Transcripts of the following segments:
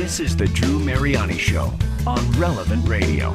This is the Drew Mariani Show on Relevant Radio.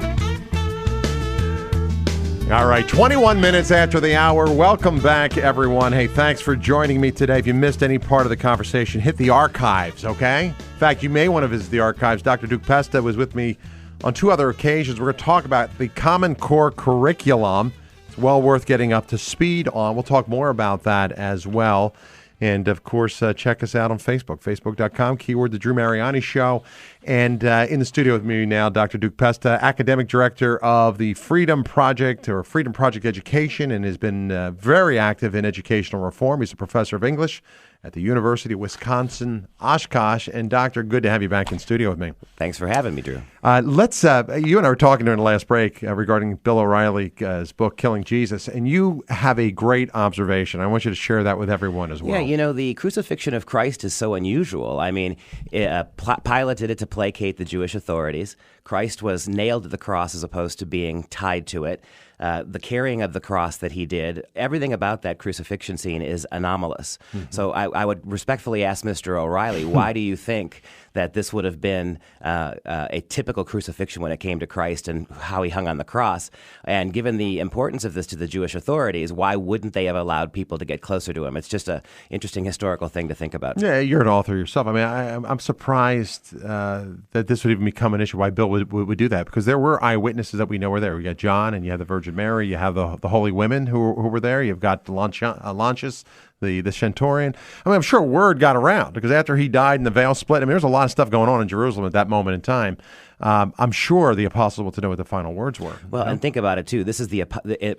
All right, 21 minutes after the hour. Welcome back, everyone. Hey, thanks for joining me today. If you missed any part of the conversation, hit the archives, okay? In fact, you may want to visit the archives. Dr. Duke Pesta was with me on two other occasions. We're going to talk about the Common Core curriculum. It's well worth getting up to speed on. We'll talk more about that as well. And, of course, check us out on Facebook, facebook.com, keyword The Drew Mariani Show. And in the studio with me now, Dr. Duke Pesta, Academic Director of the Freedom Project, or Freedom Project Education, and has been very active in educational reform. He's a professor of English at the University of Wisconsin, Oshkosh. And, Doctor, good to have you back in studio with me. Thanks for having me, Drew. You and I were talking during the last break regarding Bill O'Reilly's book, Killing Jesus, and you have a great observation. I want you to share that with everyone as well. Yeah, you know, the crucifixion of Christ is so unusual. I mean, Pilate did it to placate the Jewish authorities. Christ was nailed to the cross as opposed to being tied to it. The carrying of the cross that he did, everything about that crucifixion scene is anomalous. Mm-hmm. So I would respectfully ask Mr. O'Reilly, why do you think that this would have been a typical crucifixion when it came to Christ and how he hung on the cross? And given the importance of this to the Jewish authorities, why wouldn't they have allowed people to get closer to him? It's just an interesting historical thing to think about. Yeah, you're an author yourself. I mean, I'm surprised that this would even become an issue, why Bill would do that, because there were eyewitnesses that we know were there. We got John, and you have the Virgin Mary, you have the holy women who were there, you've got Launtius, the Centurion. I mean, I'm sure word got around, because after he died and the veil split, I mean, there's a lot of stuff going on in Jerusalem at that moment in time. I'm sure the apostles wanted to know what the final words were. Well, and think about it, too. This is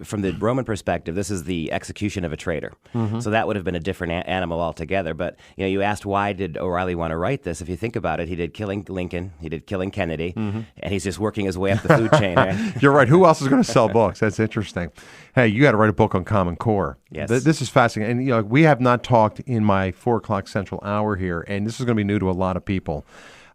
from the Roman perspective, this is the execution of a traitor. Mm-hmm. So that would have been a different animal altogether. But, you know, you asked why did O'Reilly want to write this? If you think about it, he did Killing Lincoln, he did Killing Kennedy, mm-hmm. and he's just working his way up the food chain. Right? You're right. Who else is going to sell books? That's interesting. Hey, you got to write a book on Common Core. Yes. This is fascinating. And, you know, we have not talked in my 4 o'clock Central hour here, and this is going to be new to a lot of people.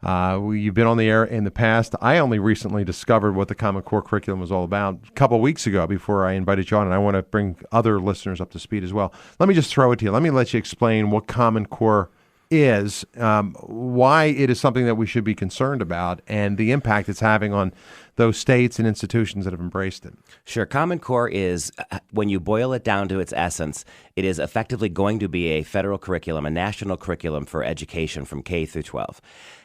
You've been on the air in the past. I only recently discovered what the Common Core curriculum was all about a couple of weeks ago before I invited you on, and I want to bring other listeners up to speed as well. Let me just throw it to you. Let me let you explain what Common Core is, why it is something that we should be concerned about, and the impact it's having on those states and institutions that have embraced it. Sure. Common Core is, when you boil it down to its essence, it is effectively going to be a federal curriculum, a national curriculum for education from K through 12.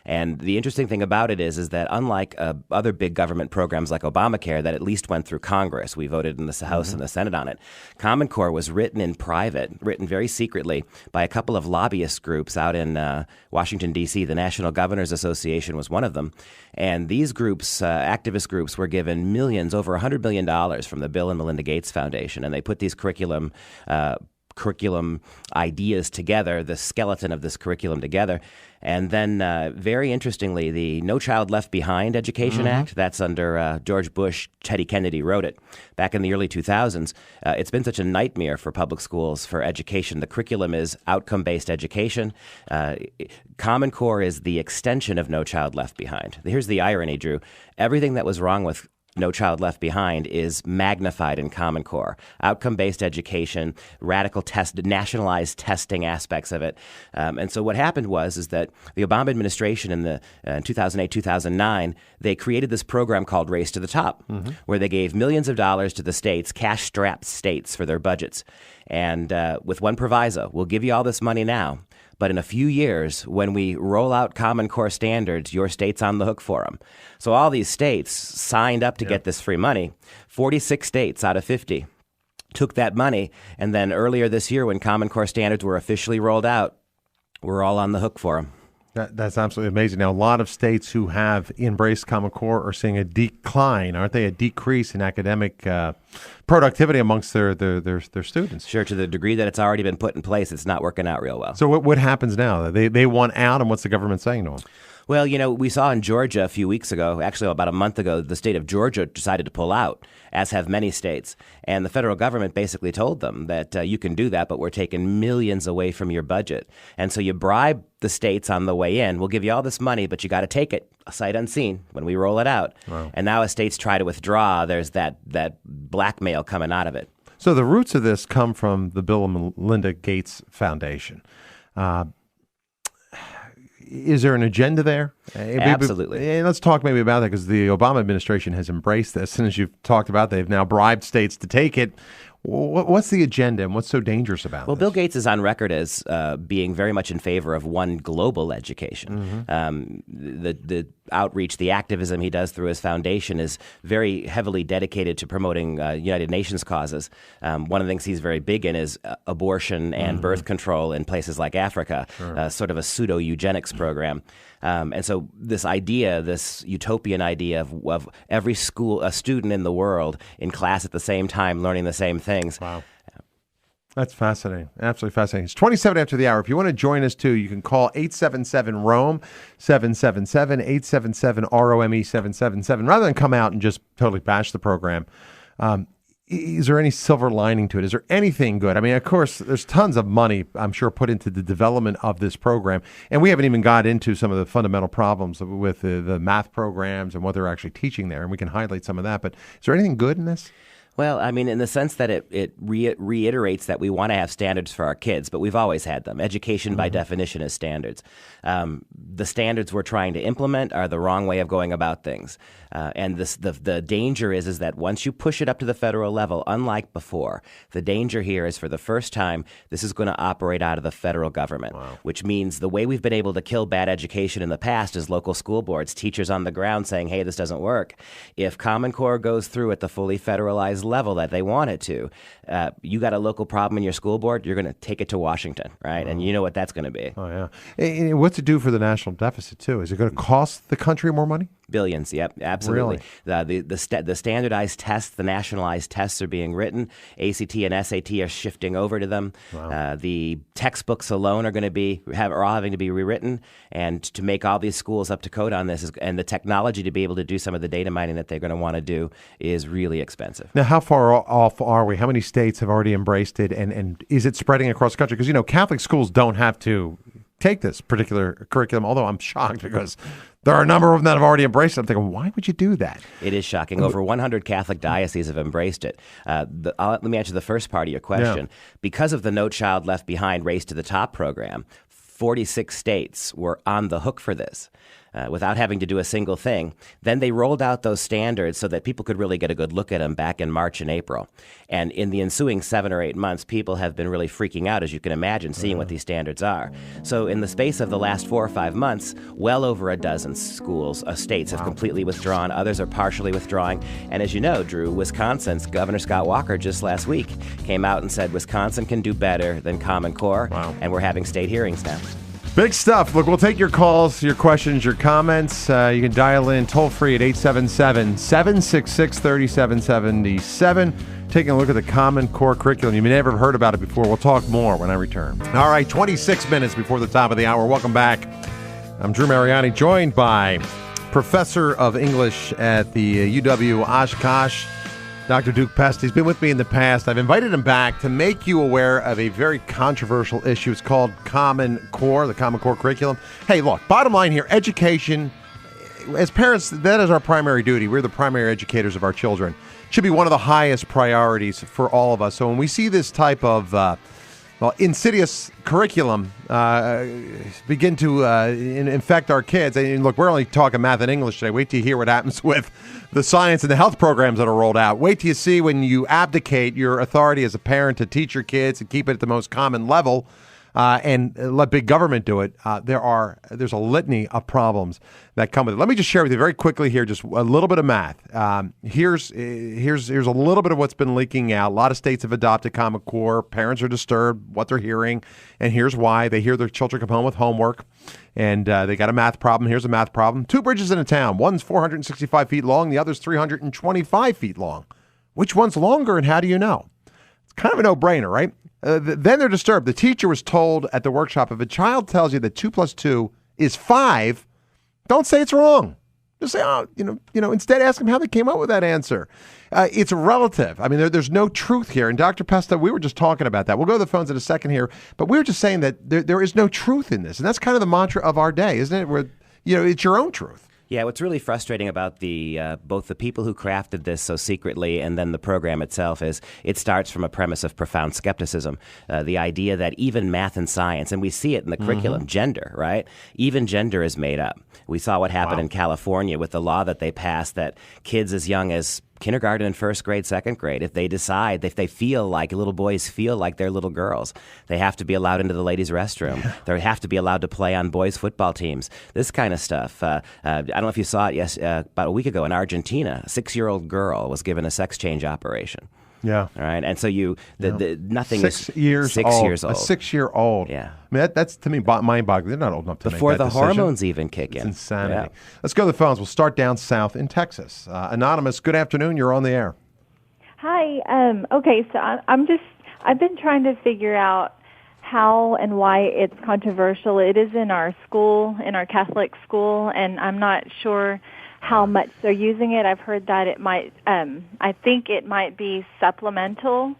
And the interesting thing about it is that unlike other big government programs like Obamacare that at least went through Congress, we voted in the House mm-hmm. and the Senate on it, Common Core was written in private, written very secretly by a couple of lobbyist groups out in Washington, D.C. The National Governors Association was one of them. And these groups, activist groups, were given millions, over $100 million from the Bill and Melinda Gates Foundation. And they put these curriculum ideas together, the skeleton of this curriculum together. And then, very interestingly, the No Child Left Behind Education mm-hmm. Act, that's under George Bush, Teddy Kennedy wrote it back in the early 2000s. It's been such a nightmare for public schools for education. The curriculum is outcome-based education. Common Core is the extension of No Child Left Behind. Here's the irony, Drew. Everything that was wrong with No Child Left Behind is magnified in Common Core. Outcome-based education, radical nationalized testing aspects of it. And so what happened was that the Obama administration in 2008, 2009, they created this program called Race to the Top, mm-hmm. where they gave millions of dollars to the states, cash-strapped states for their budgets. And with one proviso, we'll give you all this money now, but in a few years, when we roll out Common Core standards, your state's on the hook for them. So all these states signed up to get this free money. 46 states out of 50 took that money. And then earlier this year, when Common Core standards were officially rolled out, we're all on the hook for them. That's absolutely amazing. Now, a lot of states who have embraced Common Core are seeing a decline, aren't they? A decrease in academic productivity amongst their students. Sure, to the degree that it's already been put in place, it's not working out real well. So what happens now? They want out, and what's the government saying to them? Well, you know, we saw in Georgia a few weeks ago, actually about a month ago, the state of Georgia decided to pull out, as have many states. And the federal government basically told them that you can do that, but we're taking millions away from your budget. And so you bribe the states on the way in. We'll give you all this money, but you got to take it sight unseen when we roll it out. Wow. And now as states try to withdraw, there's that blackmail coming out of it. So the roots of this come from the Bill and Melinda Gates Foundation. is there an agenda there? Absolutely. And let's talk maybe about that, because the Obama administration has embraced this. And as you've talked about, they've now bribed states to take it. What's the agenda, and what's so dangerous about it? Well, Bill Gates is on record as being very much in favor of one global education. The outreach, the activism he does through his foundation is very heavily dedicated to promoting United Nations causes. One of the things he's very big in is abortion and birth control in places like Africa, sort of a pseudo-eugenics program. And so this idea, this utopian idea of every a student in the world in class at the same time learning the same things. Wow. That's fascinating. Absolutely fascinating. It's 27 after the hour. If you want to join us, too, you can call 877-ROME, 777-877-ROME, 777. Rather than come out and just totally bash the program, is there any silver lining to it? Is there anything good? I mean, of course, there's tons of money, I'm sure, put into the development of this program. And we haven't even got into some of the fundamental problems with the math programs and what they're actually teaching there. And we can highlight some of that. But is there anything good in this? Well, I mean, in the sense that it reiterates that we want to have standards for our kids, but we've always had them. Education, by definition, is standards. The standards we're trying to implement are the wrong way of going about things. And the danger is that once you push it up to the federal level, unlike before, the danger here is for the first time, this is going to operate out of the federal government, which means the way we've been able to kill bad education in the past is local school boards, teachers on the ground saying, hey, this doesn't work. If Common Core goes through at the fully federalized level that they want it to, you got a local problem in your school board, you're going to take it to Washington, right? And you know what that's going to be. Oh, yeah. And what's it do for the national deficit, too? Is it going to cost the country more money? Billions, yep, absolutely. Really? The standardized tests, the nationalized tests are being written. ACT and SAT are shifting over to them. Wow. The textbooks alone are going to are all having to be rewritten, and to make all these schools up to code on this, and the technology to be able to do some of the data mining that they're going to want to do is really expensive. Now, how far off are we? How many states have already embraced it, and is it spreading across the country? Because, Catholic schools don't have to take this particular curriculum, although I'm shocked because there are a number of them that have already embraced it. I'm thinking, why would you do that? It is shocking. Over 100 Catholic dioceses have embraced it. Let me answer the first part of your question. Yeah. Because of the No Child Left Behind Race to the Top program, 46 states were on the hook for this. Without having to do a single thing. Then they rolled out those standards so that people could really get a good look at them back in March and April. And in the ensuing 7 or 8 months, people have been really freaking out, as you can imagine, seeing what these standards are. So in the space of the last 4 or 5 months, well over a dozen states have completely withdrawn. Others are partially withdrawing. And as you know, Drew, Wisconsin's Governor Scott Walker just last week came out and said Wisconsin can do better than Common Core. Wow. And we're having state hearings now. Big stuff. Look, we'll take your calls, your questions, your comments. You can dial in toll-free at 877-766-3777. Taking a look at the Common Core curriculum. You may never have heard about it before. We'll talk more when I return. All right, 26 minutes before the top of the hour. Welcome back. I'm Drew Mariani, joined by Professor of English at the UW Oshkosh, Dr. Duke Pesta. He's been with me in the past. I've invited him back to make you aware of a very controversial issue. It's called Common Core, the Common Core curriculum. Hey, look, bottom line here, education, as parents, that is our primary duty. We're the primary educators of our children. Should be one of the highest priorities for all of us. So when we see this type of insidious curriculum begin to infect our kids. And look, we're only talking math and English today. Wait till you hear what happens with the science and the health programs that are rolled out. Wait till you see when you abdicate your authority as a parent to teach your kids and keep it at the most common level and let big government do it. There's a litany of problems that come with it. Let me just share with you very quickly here just a little bit of math. Here's a little bit of what's been leaking out. A lot of states have adopted Common Core. Parents are disturbed what they're hearing, and here's why. They hear their children come home with homework, and they got a math problem. Here's a math problem. 2 bridges in a town. One's 465 feet long. The other's 325 feet long. Which one's longer, and how do you know? It's kind of a no-brainer, right? Then they're disturbed. The teacher was told at the workshop, if a child tells you that 2 plus 2 is 5, don't say it's wrong. Just say, instead ask them how they came up with that answer. It's relative. I mean, there's no truth here. And Dr. Pesta, we were just talking about that. We'll go to the phones in a second here, but we were just saying that there is no truth in this. And that's kind of the mantra of our day, isn't it? Where, it's your own truth. Yeah, what's really frustrating about the both the people who crafted this so secretly and then the program itself is it starts from a premise of profound skepticism. The idea that even math and science, and we see it in the curriculum, gender, right? Even gender is made up. We saw what happened in California with the law that they passed that kids as young as kindergarten and first grade, second grade, if they decide, if they feel like little boys feel like they're little girls, they have to be allowed into the ladies' restroom. They have to be allowed to play on boys' football teams. This kind of stuff. I don't know if you saw it about a week ago in Argentina. A 6-year-old girl was given a sex change operation. Yeah. All right. And so nothing is 6 years 6 old. years old. A 6-year-old. Yeah. I mean, that's to me mind-boggling. They're not old enough to Before make that the decision. hormones even kick in. It's insanity. Yeah. Let's go to the phones. We'll start down south in Texas. Anonymous, good afternoon. You're on the air. Hi. Okay, so I've been trying to figure out how and why it's controversial. It is in our school, in our Catholic school, and I'm not sure how much they're using it. I've heard that it might, I think it might be supplemental,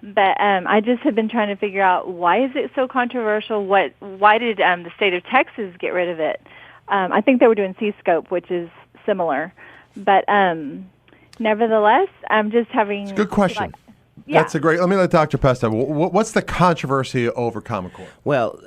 but I just have been trying to figure out why is it so controversial? Why did the state of Texas get rid of it? I think they were doing C-scope, which is similar, but nevertheless, I'm just having... It's a good question. Yeah. That's a great... Let me let Dr. Pesta... What's the controversy over Common Core? Well,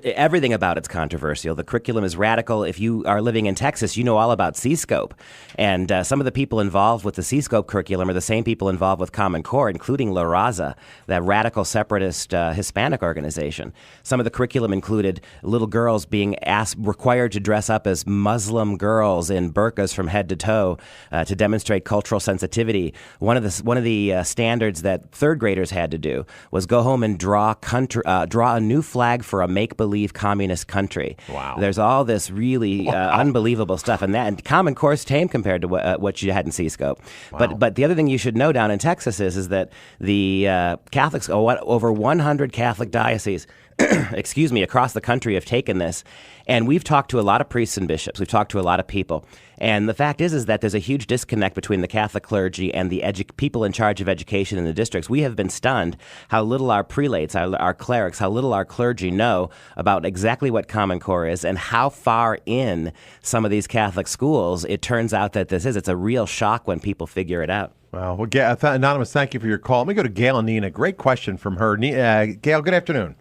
everything about it's controversial. The curriculum is radical. If you are living in Texas, you know all about C-scope. And some of the people involved with the C-scope curriculum are the same people involved with Common Core, including La Raza, that radical separatist Hispanic organization. Some of the curriculum included little girls being required to dress up as Muslim girls in burqas from head to toe to demonstrate cultural sensitivity. One of the standards that third graders had to do was go home and draw a new flag for a make-believe communist country. Wow. There's all this really unbelievable stuff, and Common Core's tame compared to what you had in C-scope. Wow. But the other thing you should know down in Texas is that the Catholics, over 100 Catholic dioceses, excuse me, across the country have taken this. And we've talked to a lot of priests and bishops. We've talked to a lot of people. And the fact is that there's a huge disconnect between the Catholic clergy and the people in charge of education in the districts. We have been stunned how little our prelates, our clerics, how little our clergy know about exactly what Common Core is and how far in some of these Catholic schools it turns out that this is. It's a real shock when people figure it out. Well, Anonymous, thank you for your call. Let me go to Gail and Nina. Great question from her. Gail, good afternoon.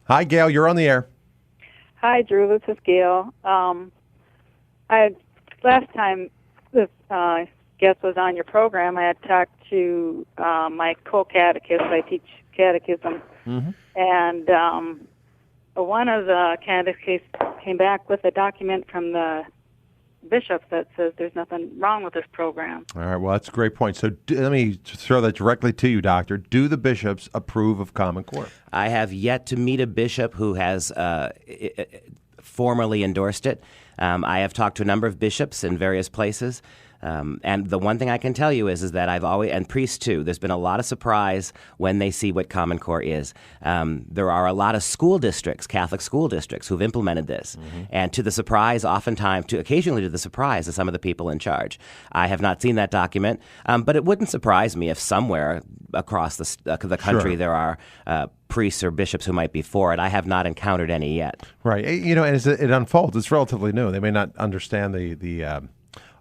Hi, Gail. You're on the air. Hi, Drew. This is Gail. Last time this guest was on your program, I had talked to my co-catechist. I teach catechism. Mm-hmm. And one of the catechists came back with a document from the bishop that says there's nothing wrong with this program. All right, well, that's a great point. So let me throw that directly to you, Doctor. Do the bishops approve of Common Core? I have yet to meet a bishop who has formally endorsed it. I have talked to a number of bishops in various places. And the one thing I can tell you is that I've always, and priests too, there's been a lot of surprise when they see what Common Core is. There are a lot of school districts, Catholic school districts, who've implemented this. Mm-hmm. And to the surprise, occasionally to the surprise of some of the people in charge. I have not seen that document, but it wouldn't surprise me if somewhere across the country there are priests or bishops who might be for it. I have not encountered any yet. Right. And as it unfolds, it's relatively new. They may not understand the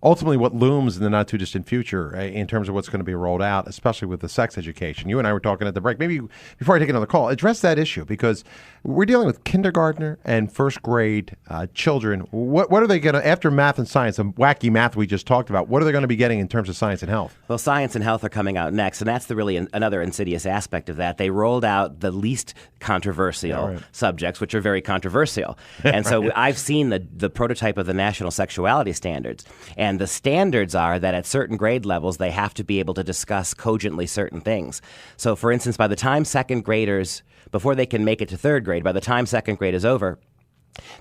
ultimately what looms in the not-too-distant future in terms of what's going to be rolled out, especially with the sex education. You and I were talking at the break. Maybe before I take another call, address that issue, because we're dealing with kindergartner and first grade children. What are they going to, after math and science, the wacky math we just talked about, what are they going to be getting in terms of science and health? Well, science and health are coming out next, and that's another insidious aspect of that. They rolled out the least controversial subjects, which are very controversial. And so I've seen the prototype of the National Sexuality Standards. And the standards are that at certain grade levels, they have to be able to discuss cogently certain things. So, for instance, by the time second graders, before they can make it to third grade, by the time second grade is over,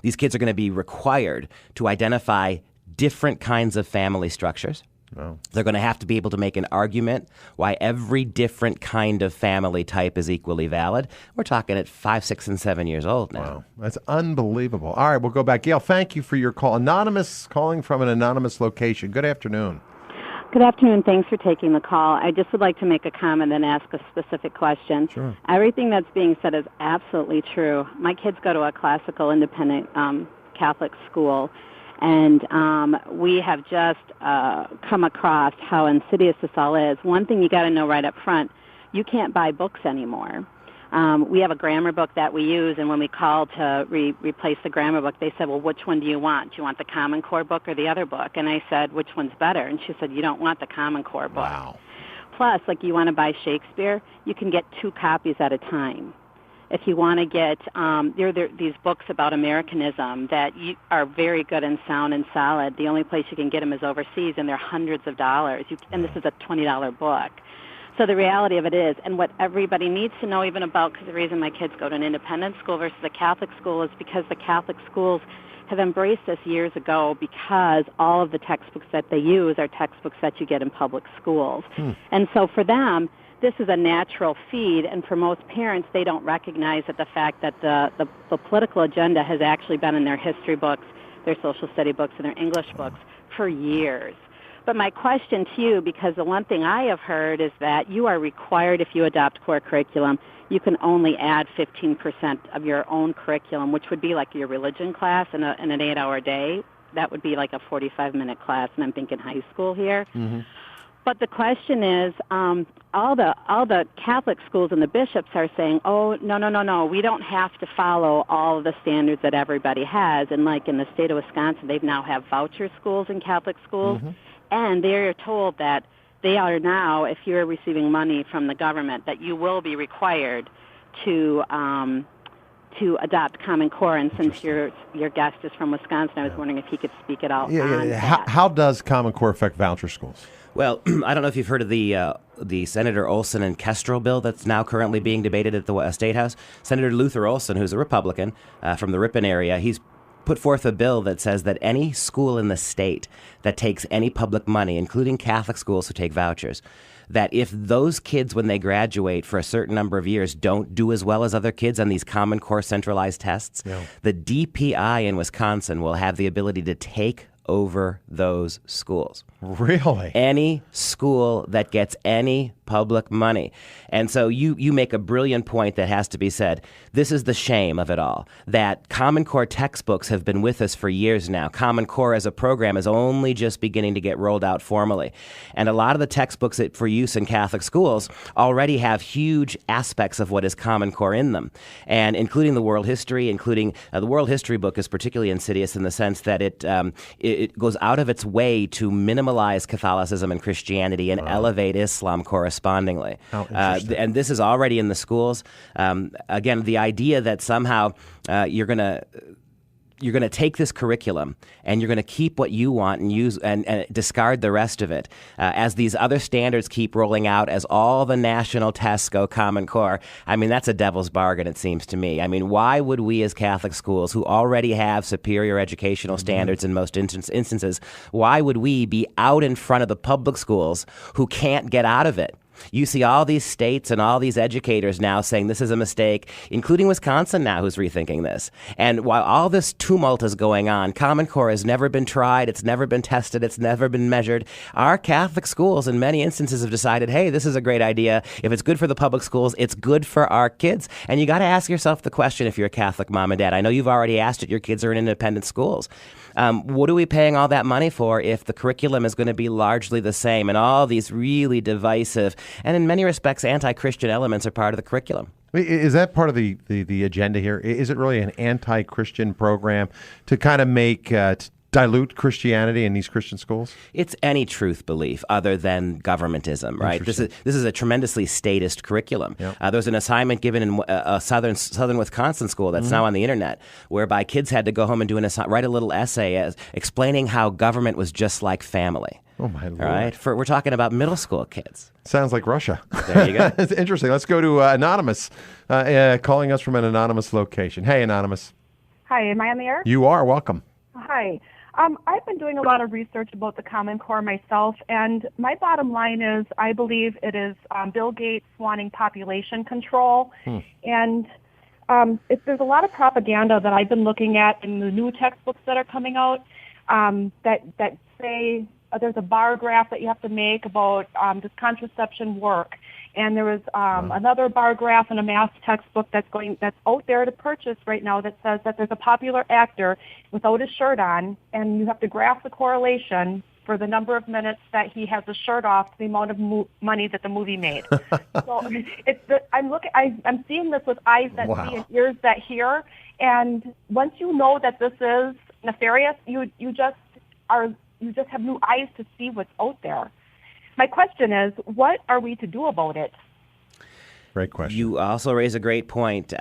these kids are going to be required to identify different kinds of family structures. Oh. They're going to have to be able to make an argument why every different kind of family type is equally valid. We're talking at 5, 6, and 7 years old now. Wow, that's unbelievable. All right, we'll go back. Gail, thank you for your call. Anonymous, calling from an anonymous location. Good afternoon. Good afternoon. Thanks for taking the call. I just would like to make a comment and ask a specific question. Sure. Everything that's being said is absolutely true. My kids go to a classical independent Catholic school. And we have just come across how insidious this all is. One thing you got to know right up front, you can't buy books anymore. We have a grammar book that we use, and when we called to replace the grammar book, they said, well, which one do you want? Do you want the Common Core book or the other book? And I said, which one's better? And she said, you don't want the Common Core book. Wow. Plus, like you want to buy Shakespeare, you can get 2 copies at a time. If you want to get, there are these books about Americanism that are very good and sound and solid. The only place you can get them is overseas, and they're hundreds of dollars. And this is a $20 book. So the reality of it is, and what everybody needs to know even about, because the reason my kids go to an independent school versus a Catholic school is because the Catholic schools have embraced this years ago, because all of the textbooks that they use are textbooks that you get in public schools. And so for them, this is a natural feed, and for most parents, they don't recognize that the fact that the political agenda has actually been in their history books, their social study books, and their English books for years. But my question to you, because the one thing I have heard is that you are required, if you adopt core curriculum, you can only add 15% of your own curriculum, which would be like your religion class in an 8-hour day. That would be like a 45-minute class, and I'm thinking high school here. Mm-hmm. But the question is, all the Catholic schools and the bishops are saying, oh, no, we don't have to follow all of the standards that everybody has. And like in the state of Wisconsin, they now have voucher schools in Catholic schools, and they are told that they are now, if you're receiving money from the government, that you will be required to adopt Common Core. And since your guest is from Wisconsin, I was wondering if he could speak it out. How does Common Core affect voucher schools? Well, I don't know if you've heard of the Senator Olson and Kestrel bill that's now currently being debated at the State House. Senator Luther Olson, who's a Republican from the Ripon area, he's put forth a bill that says that any school in the state that takes any public money, including Catholic schools who take vouchers, that if those kids, when they graduate for a certain number of years, don't do as well as other kids on these Common Core centralized tests, the DPI in Wisconsin will have the ability to take over those schools. Really? Any school that gets any public money. And so you make a brilliant point that has to be said. This is the shame of it all, that Common Core textbooks have been with us for years now. Common Core as a program is only just beginning to get rolled out formally. And a lot of the textbooks for use in Catholic schools already have huge aspects of what is Common Core in them, and including the world history, including the world history book is particularly insidious in the sense that it goes out of its way to minimalize Catholicism and Christianity and elevate Islam correspondingly. And this is already in the schools. Again, the idea that somehow you're going to take this curriculum and you're going to keep what you want and use and discard the rest of it as these other standards keep rolling out, as all the national tests go Common Core. I mean, that's a devil's bargain, it seems to me. I mean, why would we as Catholic schools, who already have superior educational standards in most instances, why would we be out in front of the public schools who can't get out of it? You see all these states and all these educators now saying this is a mistake, including Wisconsin now, who's rethinking this. And while all this tumult is going on, Common Core has never been tried, it's never been tested, it's never been measured. Our Catholic schools in many instances have decided, hey, this is a great idea. If it's good for the public schools, it's good for our kids. And you got to ask yourself the question if you're a Catholic mom and dad. I know you've already asked it. Your kids are in independent schools. What are we paying all that money for if the curriculum is going to be largely the same and all these really divisive and in many respects anti-Christian elements are part of the curriculum? Is that part of the agenda here? Is it really an anti-Christian program to kind of make dilute Christianity in these Christian schools? It's any truth belief other than governmentism, right? This is a tremendously statist curriculum. Yep. There was an assignment given in a southern Wisconsin school that's now on the internet, whereby kids had to go home and write a little essay explaining how government was just like family. Oh, my Lord. All right? We're talking about middle school kids. Sounds like Russia. There you go. It's interesting. Let's go to Anonymous, calling us from an anonymous location. Hey, Anonymous. Hi, am I on the air? You are. Welcome. Hi. I've been doing a lot of research about the Common Core myself, and my bottom line is I believe it is Bill Gates wanting population control. And there's a lot of propaganda that I've been looking at in the new textbooks that are coming out that say there's a bar graph that you have to make about does contraception work. And there was another bar graph in a math textbook that's out there to purchase right now that says that there's a popular actor without his shirt on, and you have to graph the correlation for the number of minutes that he has a shirt off to the amount of money that the movie made. So I'm seeing this with eyes that see and ears that hear. And once you know that this is nefarious, you just have new eyes to see what's out there. My question is, what are we to do about it? Great question. You also raise a great point.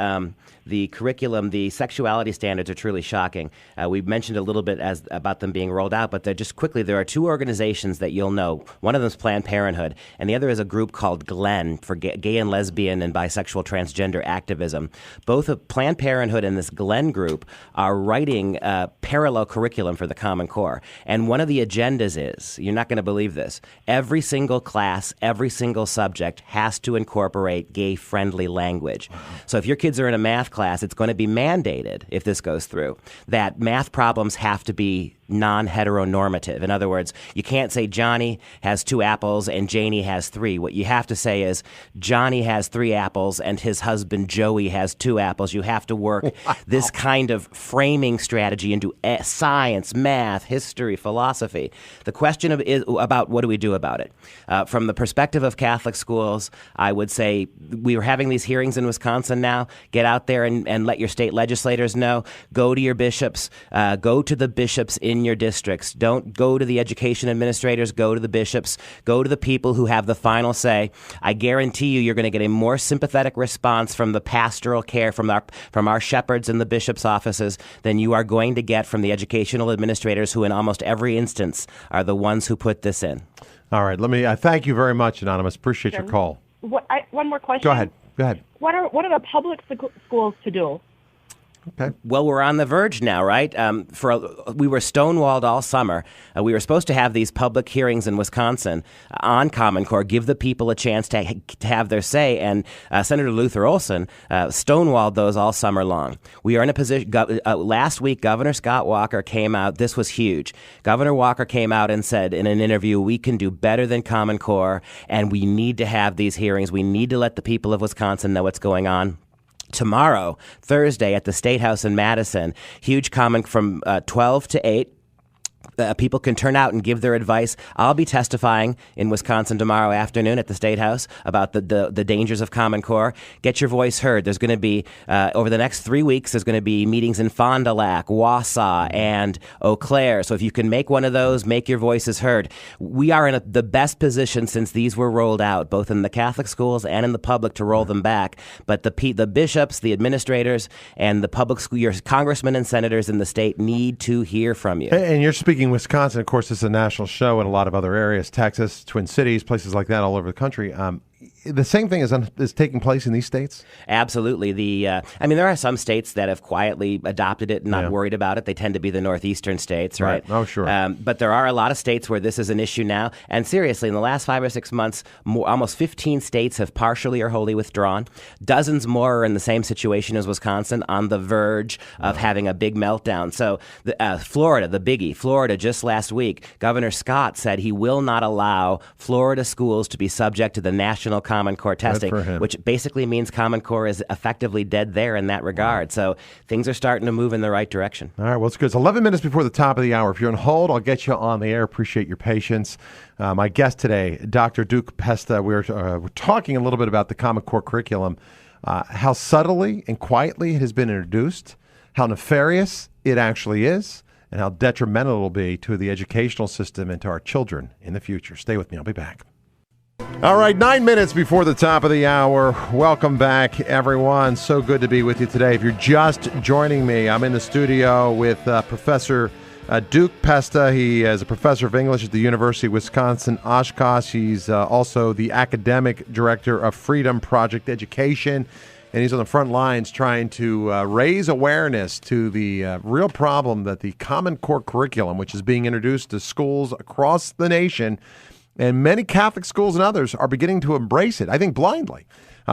The curriculum, the sexuality standards are truly shocking. We mentioned a little bit about them being rolled out, but there are two organizations that you'll know. One of them is Planned Parenthood, and the other is a group called GLEN for Gay and Lesbian and Bisexual Transgender Activism. Both of Planned Parenthood and this GLEN group are writing parallel curriculum for the Common Core. And one of the agendas is, you're not going to believe this, every single class, every single subject has to incorporate gay-friendly language. So if your kids are in a math class, it's going to be mandated, if this goes through, that math problems have to be non-heteronormative. In other words, you can't say Johnny has 2 apples and Janie has 3. What you have to say is Johnny has 3 apples and his husband Joey has 2 apples. You have to work this kind of framing strategy into science, math, history, philosophy. The question is about what do we do about it? From the perspective of Catholic schools, I would say we are having these hearings in Wisconsin now. Get out there and let your state legislators know. Go to your bishops. Go to the bishops in your districts. Don't go to the education administrators. Go to the bishops. Go to the people who have the final say. I guarantee you're going to get a more sympathetic response from the pastoral care, from our shepherds in the bishops' offices than you are going to get from the educational administrators, who in almost every instance are the ones who put this in. All right. I thank you very much, Anonymous. Appreciate your call. One more question. Go ahead. What are the public schools to do? Okay. Well, we're on the verge now, right? We were stonewalled all summer. We were supposed to have these public hearings in Wisconsin on Common Core, give the people a chance to have their say, and Senator Luther Olson stonewalled those all summer long. We are in a position. Last week, Governor Scott Walker came out. This was huge. Governor Walker came out and said in an interview, we can do better than Common Core, and we need to have these hearings. We need to let the people of Wisconsin know what's going on. Tomorrow, Thursday, at the State House in Madison, huge comment from 12 to 8. People can turn out and give their advice. I'll be testifying in Wisconsin tomorrow afternoon at the State House about the dangers of Common Core. Get your voice heard. There's going to be, over the next 3 weeks, there's going to be meetings in Fond du Lac, Wausau, and Eau Claire. So if you can make one of those, make your voices heard. We are in the best position since these were rolled out, both in the Catholic schools and in the public, to roll them back. But the bishops, the administrators, and the public school, your congressmen and senators in the state need to hear from you. And you're speaking Wisconsin, of course, is a national show in a lot of other areas, Texas, Twin Cities, places like that all over the country. The same thing is taking place in these states? Absolutely. There are some states that have quietly adopted it and not worried about it. They tend to be the northeastern states, right? Oh, sure. But there are a lot of states where this is an issue now. And seriously, in the last 5 or 6 months, almost 15 states have partially or wholly withdrawn. Dozens more are in the same situation as Wisconsin, on the verge of having a big meltdown. So Florida, the biggie, Florida, just last week, Governor Scott said he will not allow Florida schools to be subject to the national Common Core testing, which basically means Common Core is effectively dead there in that regard. So things are starting to move in the right direction. All right, well, it's good. It's 11 minutes before the top of the hour. If you're on hold, I'll get you on the air. Appreciate your patience. My guest today, Dr. Duke Pesta, we're talking a little bit about the Common Core curriculum, how subtly and quietly it has been introduced, how nefarious it actually is, and how detrimental it will be to the educational system and to our children in the future. Stay with me. I'll be back. All right, 9 minutes before the top of the hour. Welcome back, everyone. So good to be with you today. If you're just joining me, I'm in the studio with Professor Duke Pesta. He is a professor of English at the University of Wisconsin-Oshkosh. He's also the academic director of Freedom Project Education, and he's on the front lines trying to raise awareness to the real problem that the Common Core curriculum, which is being introduced to schools across the nation, and many Catholic schools and others are beginning to embrace it, I think blindly.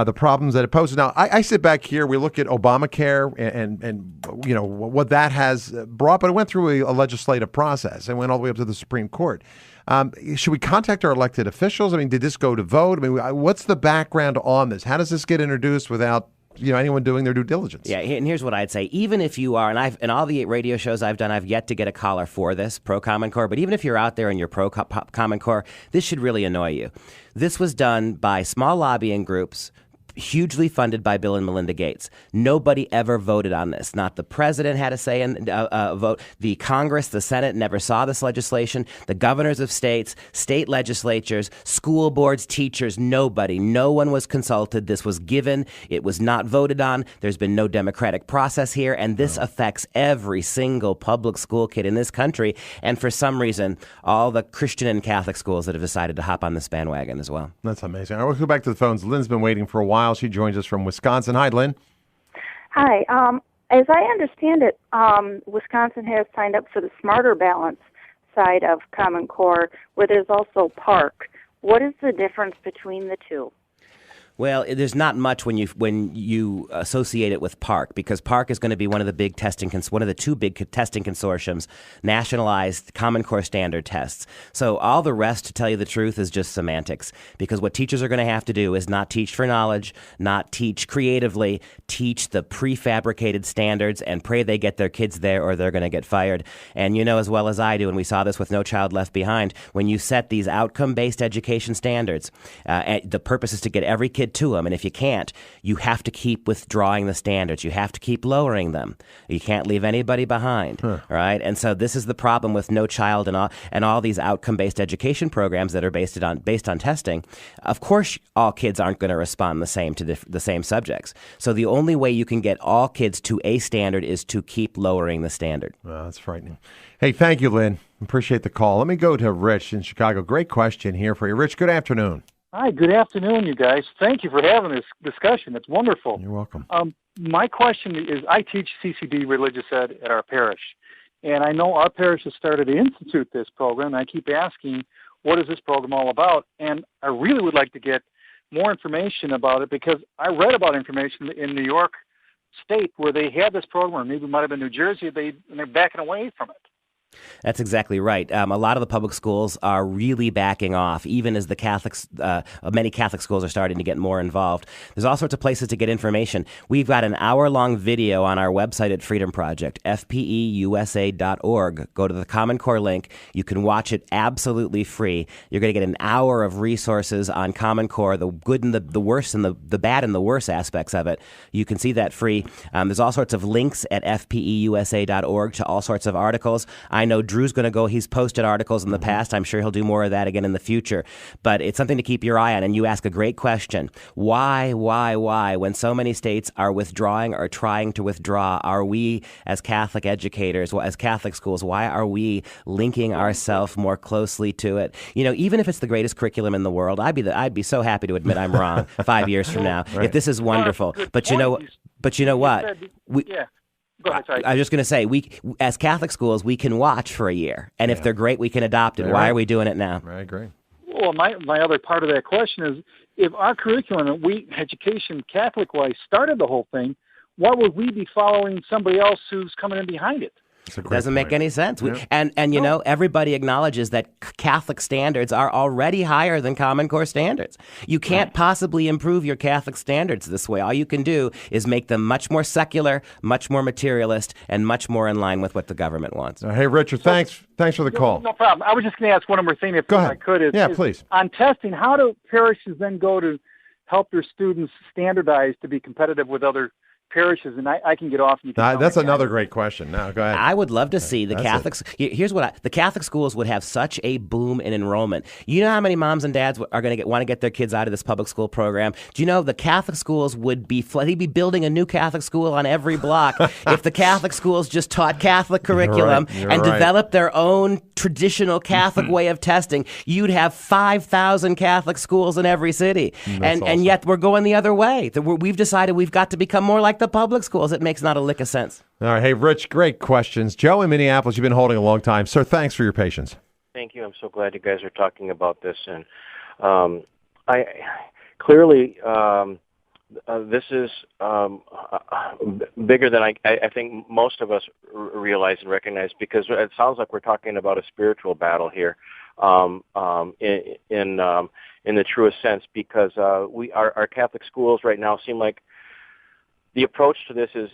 the problems that it poses. Now, I sit back here. We look at Obamacare and what that has brought, but it went through a legislative process and went all the way up to the Supreme Court. Should we contact our elected officials? I mean, did this go to vote? I mean, what's the background on this? How does this get introduced without anyone doing their due diligence? Yeah, and here's what I'd say. Even if you are, and in all the radio shows I've done, I've yet to get a caller for this, pro-Common Core, but even if you're out there and you're pro-Common Core, this should really annoy you. This was done by small lobbying groups, hugely funded by Bill and Melinda Gates. Nobody ever voted on this. Not the president had a say in vote. The Congress, the Senate never saw this legislation. The governors of states, state legislatures, school boards, teachers, nobody. No one was consulted. This was given. It was not voted on. There's been no democratic process here, and this affects every single public school kid in this country. And for some reason, all the Christian and Catholic schools that have decided to hop on this bandwagon as well. That's amazing. All right, we'll go back to the phones. Lynn's been waiting for a while. She joins us from Wisconsin. Hi, Lynn. Hi. As I understand it, Wisconsin has signed up for the Smarter Balance side of Common Core, where there's also Park. What is the difference between the two? Well, there's not much when you associate it with Park, because Park is going to be one of the two big testing consortiums, nationalized Common Core standard tests. So all the rest, to tell you the truth, is just semantics, because what teachers are going to have to do is not teach for knowledge, not teach creatively, teach the prefabricated standards, and pray they get their kids there or they're going to get fired. And you know as well as I do, and we saw this with No Child Left Behind, when you set these outcome-based education standards, the purpose is to get every kid to them, and if you can't, you have to keep withdrawing the standards. You have to keep lowering them. You can't leave anybody behind, right? And so this is the problem with No Child and all these outcome-based education programs that are based on testing. Of course, all kids aren't going to respond the same to the same subjects. So the only way you can get all kids to a standard is to keep lowering the standard. Well, that's frightening. Hey, thank you, Lynn. Appreciate the call. Let me go to Rich in Chicago. Great question here for you. Rich, good afternoon. Hi, good afternoon, you guys. Thank you for having this discussion. It's wonderful. You're welcome. My question is, I teach CCD religious ed at our parish, and I know our parish has started to institute this program, and I keep asking, what is this program all about? And I really would like to get more information about it, because I read about information in New York State where they had this program, or maybe it might have been New Jersey, and they're backing away from it. That's exactly right. A lot of the public schools are really backing off, even as the Catholics, many Catholic schools are starting to get more involved. There's all sorts of places to get information. We've got an hour-long video on our website at Freedom Project, fpeusa.org. Go to the Common Core link. You can watch it absolutely free. You're going to get an hour of resources on Common Core, the good and the worst and the bad and the worst aspects of it. You can see that free. There's all sorts of links at fpeusa.org to all sorts of articles. I know Drew's going to go. He's posted articles in the past. I'm sure he'll do more of that again in the future. But it's something to keep your eye on. And you ask a great question. Why, when so many states are withdrawing or trying to withdraw, are we as Catholic educators, as Catholic schools, why are we linking ourselves more closely to it? Even if it's the greatest curriculum in the world, I'd be so happy to admit I'm wrong 5 years from now. Right. If this is wonderful. But you know what? I was just going to say, we as Catholic schools, we can watch for a year, and if they're great, we can adopt it. Why are we doing it now? I agree. Well, my other part of that question is, if our curriculum, education Catholic-wise, started the whole thing, why would we be following somebody else who's coming in behind it? Doesn't make any sense. And everybody acknowledges that Catholic standards are already higher than Common Core standards. You can't possibly improve your Catholic standards this way. All you can do is make them much more secular, much more materialist, and much more in line with what the government wants. Hey, Richard, thanks for the call. No problem. I was just going to ask one more thing, if I could. Please. On testing, how do parishes then go to help their students standardize to be competitive with other parishes? And I can get off. And you can that's another great question. Now, go ahead. I would love to see the Catholics. Here's what the Catholic schools would have such a boom in enrollment. You know how many moms and dads are going to want to get their kids out of this public school program? Do you know the Catholic schools would they'd be building a new Catholic school on every block if the Catholic schools just taught Catholic curriculum and developed their own traditional Catholic way of testing? You'd have 5,000 Catholic schools in every city. And yet we're going the other way. We've decided we've got to become more like the public schools. It makes not a lick of sense. All right. Hey, Rich, great questions. Joe in Minneapolis, you've been holding a long time. Sir, thanks for your patience. Thank you. I'm so glad you guys are talking about this. And I clearly this is bigger than I think most of us realize and recognize, because it sounds like we're talking about a spiritual battle here, in the truest sense, because our Catholic schools right now seem like the approach to this is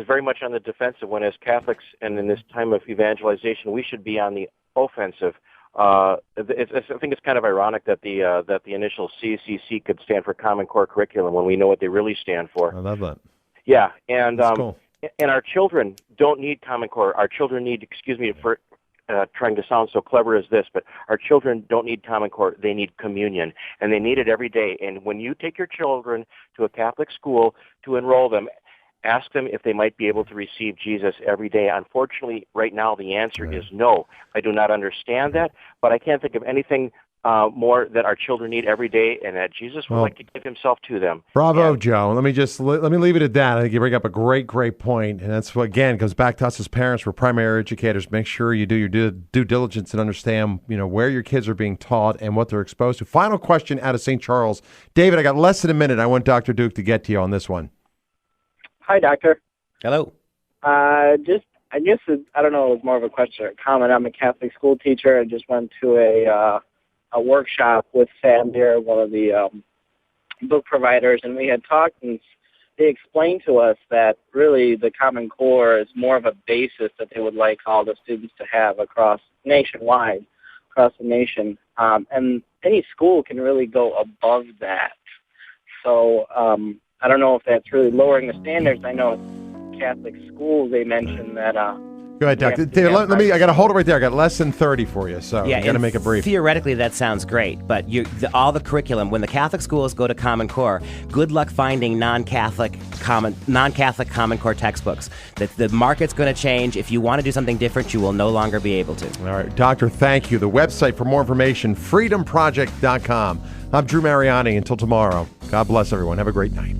very much on the defensive, when as Catholics and in this time of evangelization, we should be on the offensive. I think it's kind of ironic that the initial CCC could stand for Common Core Curriculum when we know what they really stand for. I love that. Yeah, and cool. And our children don't need Common Core. Our children need, excuse me for trying to sound so clever as this, but our children don't need Common Core. They need communion, and they need it every day. And when you take your children to a Catholic school to enroll them, ask them if they might be able to receive Jesus every day. Unfortunately, right now, the answer is no. I do not understand that, but I can't think of anything more that our children need every day, and that Jesus would like to give himself to them. Bravo, Joe. Let me leave it at that. I think you bring up a great point, and that's what, again, goes back to us as parents. We're primary educators. Make sure you do your due diligence and understand, where your kids are being taught and what they're exposed to. Final question out of St. Charles. David, I got less than a minute. I want Dr. Duke to get to you on this one. Hi, Doctor. Hello. I guess I don't know. It was more of a question or a comment. I'm a Catholic school teacher. I just went to a workshop with Sam here, one of the book providers, and we had talked, and they explained to us that really the Common Core is more of a basis that they would like all the students to have across the nation, and any school can really go above that. So I don't know if that's really lowering the standards. I know at Catholic schools they mentioned that. Go ahead, Doctor. David, I got to hold it right there. I got less than 30 for you, so you got to make it brief. Theoretically, that sounds great, but all the curriculum, when the Catholic schools go to Common Core, good luck finding non-Catholic Common Core textbooks. The market's going to change. If you want to do something different, you will no longer be able to. All right, Doctor, thank you. The website for more information, freedomproject.com. I'm Drew Mariani. Until tomorrow, God bless everyone. Have a great night.